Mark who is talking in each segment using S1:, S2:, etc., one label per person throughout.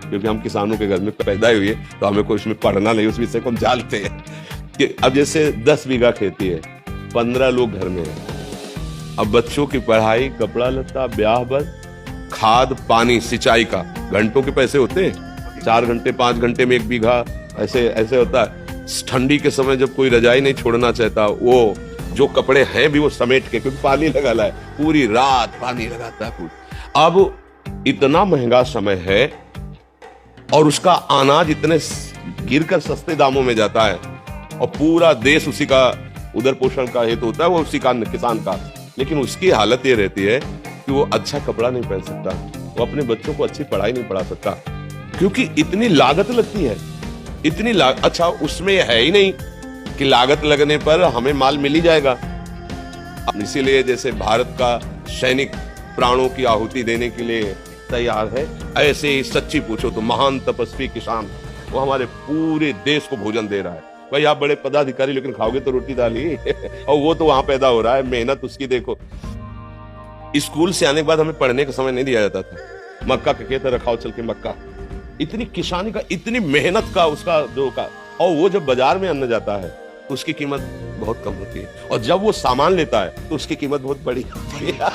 S1: क्योंकि हम किसानों के घर में पैदा हुए तो हमें कोई उसमें पढ़ना नहीं, उस विषय को हम जानते हैं कि अब जैसे 10 बीघा खेती है, 15 लोग घर में हैं। अब बच्चों की पढ़ाई, कपड़ा लत्ता, ब्याह बर, खाद, पानी, सिंचाई का घंटों के पैसे होते हैं। 4 घंटे 5 घंटे में 1 बीघा ऐसे ऐसे होता है। ठंडी के समय जब कोई रजाई नहीं छोड़ना चाहता, वो जो कपड़े हैं भी वो समेट के, क्योंकि पानी लगा है, पूरी रात पानी लगाता है। अब इतना महंगा समय है और उसका अनाज इतने गिरकर सस्ते दामों में जाता है और पूरा देश उसी का उदर पोषण का हेतु होता है, वो उसी का किसान का। लेकिन उसकी हालत ये रहती है कि वो अच्छा कपड़ा नहीं पहन सकता, वो अपने बच्चों को अच्छी पढ़ाई नहीं पढ़ा सकता, क्योंकि इतनी लागत लगती है। इतनी अच्छा उसमें है ही नहीं कि लागत लगने पर हमें माल मिल ही जाएगा। इसीलिए जैसे भारत का सैनिक प्राणों की आहुति देने के लिए तैयार है, ऐसे ही सच्ची पूछो तो महान तपस्वी किसान, वो हमारे पूरे देश को भोजन दे रहा है। भाई आप बड़े पदाधिकारी, लेकिन खाओगे तो रोटी दाल ही और वो तो वहां पैदा हो रहा है, मेहनत उसकी देखो। स्कूल से आने के बाद हमें पढ़ने का समय नहीं दिया जाता था, मक्का के खेत रखाओ चल के मक्का। इतनी किसानी का, इतनी मेहनत का उसका जो का, और वो जब बाजार में अन्न जाता है तो उसकी कीमत बहुत कम होती है, और जब वो सामान लेता है तो उसकी कीमत बहुत बड़ी होती है।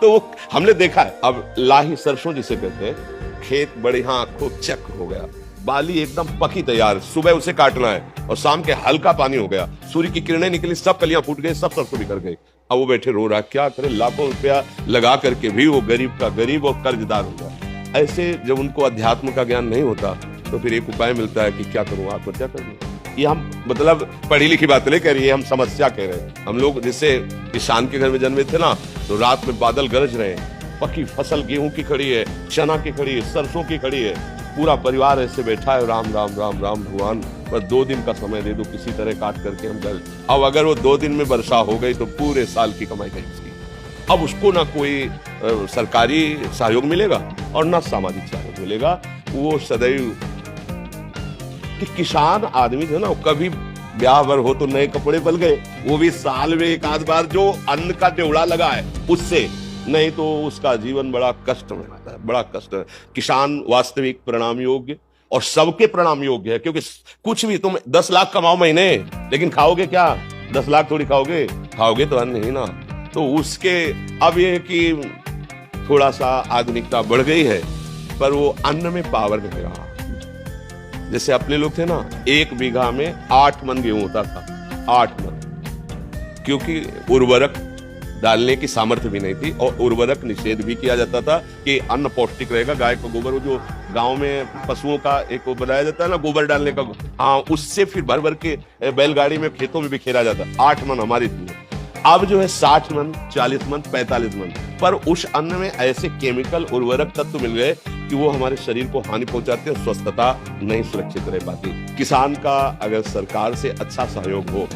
S1: तो वो हमने देखा है। अब लाही सरसों जिसे कहते हैं, खेत बड़े हाँ खूब चक हो गया, बाली एकदम पकी तैयार, सुबह उसे काटना है और शाम के हल्का पानी हो गया, सूर्य की किरणें निकली, सब कलियां फूट गई, सब सरसों बिखर गई। अब वो बैठे रो रहा, क्या करे, लाखों रुपया लगा करके भी वो गरीब का गरीब और कर्जदार हो गया। ऐसे जब उनको अध्यात्म का ज्ञान नहीं होता तो फिर एक उपाय मिलता है कि क्या करूं, आत्महत्या कर लूं। ये हम मतलब पढ़ी लिखी बात नहीं कह रही है, हम समस्या कह रहे हैं। हम लोग जैसे किसान के घर में जन्मे थे ना, तो रात में बादल गरज रहे हैं, पकी फसल गेहूं की खड़ी है, चना की खड़ी है, सरसों की खड़ी है, पूरा परिवार ऐसे बैठा है, राम राम राम राम भगवान बस 2 दिन का समय दे दो, किसी तरह काट करके हम कर। अब अगर वो 2 दिन में वर्षा हो गई तो पूरे साल की कमाई गई उसकी। अब उसको ना कोई सरकारी सहयोग मिलेगा और ना सामाजिक सहयोग मिलेगा। वो सदैव कि किसान आदमी जो ना, कभी ब्याह भर हो तो नए कपड़े बन गए, वो भी साल में 1 आध बार जो अन्न का ड्योढ़ा लगा है उससे, नहीं तो उसका जीवन बड़ा कष्ट में रहता है, बड़ा कष्ट है। किसान वास्तविक प्रणाम योग्य और सबके प्रणाम योग्य है, क्योंकि कुछ भी तुम 10 लाख कमाओ महीने, लेकिन खाओगे क्या? 10 लाख थोड़ी खाओगे, खाओगे तो अन्न ही ना। तो उसके अब ये कि थोड़ा सा आधुनिकता बढ़ गई है, पर वो अन्न में पावर नहीं रहा। जैसे अपने लोग थे ना, 1 बीघा में 8 मन गेहूं होता था, 8 मन, क्योंकि उर्वरक डालने की सामर्थ्य भी नहीं थी और उर्वरक निषेध भी किया जाता था कि अन्न पौष्टिक रहेगा। गाय का गोबर, वो जो गांव में पशुओं का एक बनाया जाता है ना, गोबर डालने का, हाँ, उससे फिर भर भर के बैलगाड़ी में खेतों में बिखेरा जाता। 8 मन हमारी थी। अब जो है 60 मन, 40 मन, 45 मन, पर उस अन्न में ऐसे केमिकल उर्वरक तत्व मिल गए कि वो हमारे शरीर को हानि पहुंचाते हैं, स्वस्थता नहीं सुरक्षित रह पाती। किसान का अगर सरकार से अच्छा सहयोग हो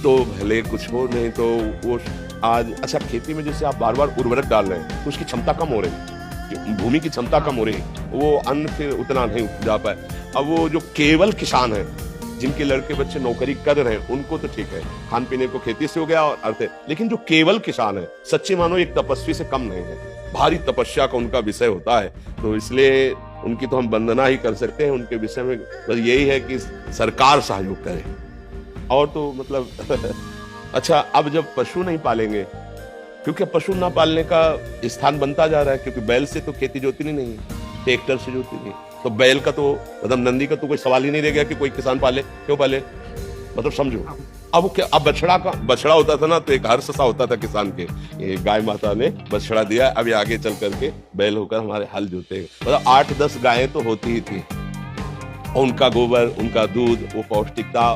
S1: तो भले कुछ हो, नहीं तो वो आज अच्छा खेती में जैसे आप बार बार उर्वरक डाल रहे हैं तो उसकी क्षमता कम हो रही, भूमि की क्षमता कम हो रही, वो अन्न फिर उतना नहीं उपजा पाए। अब वो जो केवल किसान है, जिनके लड़के बच्चे नौकरी कर रहे हैं, उनको तो ठीक है, खान पीने को खेती से हो गया और अर्थ है, लेकिन जो केवल किसान है, सच्चे मानो एक तपस्वी से कम नहीं है, भारी तपस्या का उनका विषय होता है। तो इसलिए उनकी तो हम वंदना ही कर सकते हैं। उनके विषय में बस यही है कि सरकार सहयोग करे, और तो मतलब अच्छा, अब जब पशु नहीं पालेंगे, क्योंकि पशु ना पालने का स्थान बनता जा रहा है, क्योंकि बैल से तो खेती जोतनी नहीं है, ट्रैक्टर से जोती नहीं, तो बैल का तो मतलब नंदी का तो कोई सवाल ही नहीं रह गया कि कोई किसान पाले। क्यों पाले, मतलब समझो। अब क्या, अब बछड़ा होता था ना, तो एक हर्ष सा होता था किसान के, ये गाय माता ने बछड़ा दिया, अब ये आगे चल करके बैल होकर हमारे हल जोते। मतलब 8-10 गायें तो होती ही थी, उनका गोबर, उनका दूध, वो पौष्टिकता।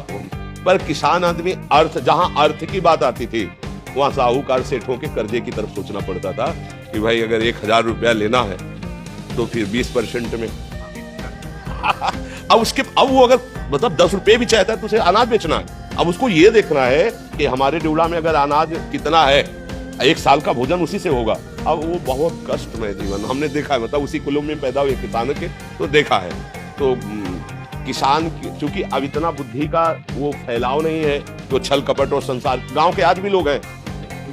S1: पर किसान आदमी अर्थ, जहां अर्थ की बात आती थी, वहां साहूकार सेठों के कर्जे की तरफ सोचना पड़ता था कि भाई अगर 1000 रुपया लेना है तो फिर 20% में अब वो अगर मतलब 10 रुपए भी चाहता है तो उसे अनाज बेचना है। अब उसको ये देखना है कि हमारे ड्योढ़ा में अगर अनाज कितना है, 1 साल का भोजन उसी से होगा। अब वो बहुत कष्टमय जीवन हमने देखा है, मतलब उसी कुलों में पैदा हुए किसानों के तो देखा है। तो किसान चूंकि अब इतना बुद्धि का वो फैलाव नहीं है, तो छल कपट और संसार, गांव के आज भी लोग हैं,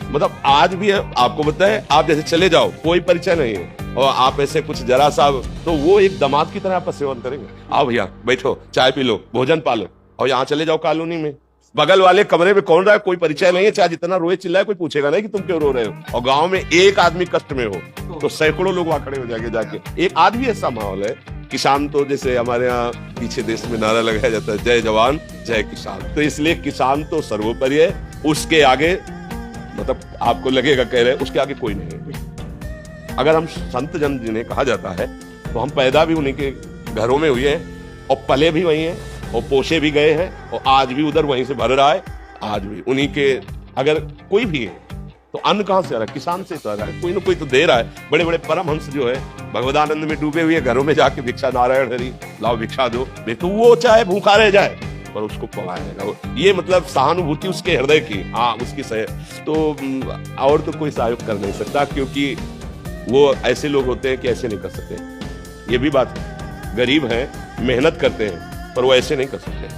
S1: मतलब आज भी है, आपको बताए, आप जैसे चले जाओ कोई परिचय नहीं है और आप ऐसे कुछ जरा सा, तो वो एक दामाद की तरह आपका सेवन करेंगे। आओ भैया बैठो, चाय पी लो, भोजन पालो, और यहाँ चले जाओ कॉलोनी में, बगल वाले कमरे में कौन रहा है, कोई परिचय नहीं है, चाहे जितना रोए चिल्लाए कोई पूछेगा नहीं कि तुम क्यों रो रहे हो। और गांव में एक आदमी कष्ट में हो तो सैकड़ों लोग वहां खड़े हो जाएंगे जाके। एक आज भी ऐसा माहौल है। किसान तो जैसे हमारे यहाँ पीछे देश में नारा लगाया जाता है, जय जवान जय किसान, तो इसलिए किसान तो सर्वोपरि है, उसके आगे मतलब आपको लगेगा कह रहे उसके आगे कोई नहीं है। अगर हम संत जन जिन्हें कहा जाता है, तो हम पैदा भी उन्हीं के घरों में हुए हैं और पले भी वही हैं और पोषे भी गए हैं और आज भी उधर वहीं से भर रहा है। आज भी उन्हीं के, अगर कोई भी है तो अन्न कहां से आ रहा है, किसान से तो आ रहा है, कोई ना कोई तो दे रहा है। बड़े बड़े परमहंस जो है भगवदानंद में डूबे हुए घरों में जाके भिक्षा, नारायण हरि लाओ भिक्षा दो, तो वो चाहे भूखा रह जाए पर उसको पवाएगा। ये मतलब सहानुभूति उसके हृदय की, हाँ उसकी सह, तो और तो कोई सहयोग कर नहीं सकता, क्योंकि वो ऐसे लोग होते हैं कि ऐसे नहीं कर सकते। ये भी बात है, गरीब है, मेहनत करते हैं, पर वो ऐसे नहीं कर सकते,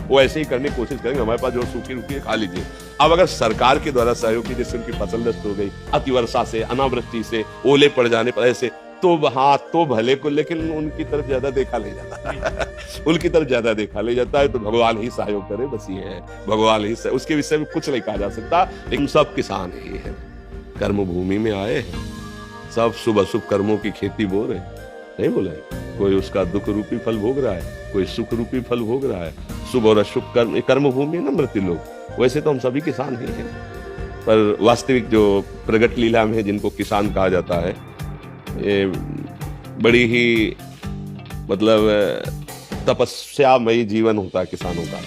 S1: वो ऐसे ही करने की कोशिश करेंगे। हमारे पास जो सूखी रुकी है खा लीजिए। अब अगर सरकार के द्वारा सहयोग की, जैसे उनकी फसल नष्ट हो गई अतिवर्षा से, अनावृष्टि से, ओले पड़ जाने पर ऐसे, तो हाँ तो भले को, लेकिन उनकी तरफ ज्यादा देखा नहीं जाता उनकी तरफ ज्यादा देखा नहीं जाता है, तो भगवान ही सहयोग करे, बस ये है, भगवान ही उसके विषय में कुछ नहीं कहा जा सकता। लेकिन सब किसान ही है, कर्म भूमि में आए हैं, सब शुभ अशुभ कर्मों की खेती बो रहे, नहीं बोला है, कोई उसका दुख रूपी फल भोग रहा है, कोई सुख रूपी फल भोग रहा है। शुभ और अशुभ कर्म, कर्म भूमि न मृत्यु लोग, वैसे तो हम सभी किसान ही हैं, पर वास्तविक जो प्रगट लीला में जिनको किसान कहा जाता है, ये बड़ी ही मतलब तपस्यामयी जीवन होता है किसानों का।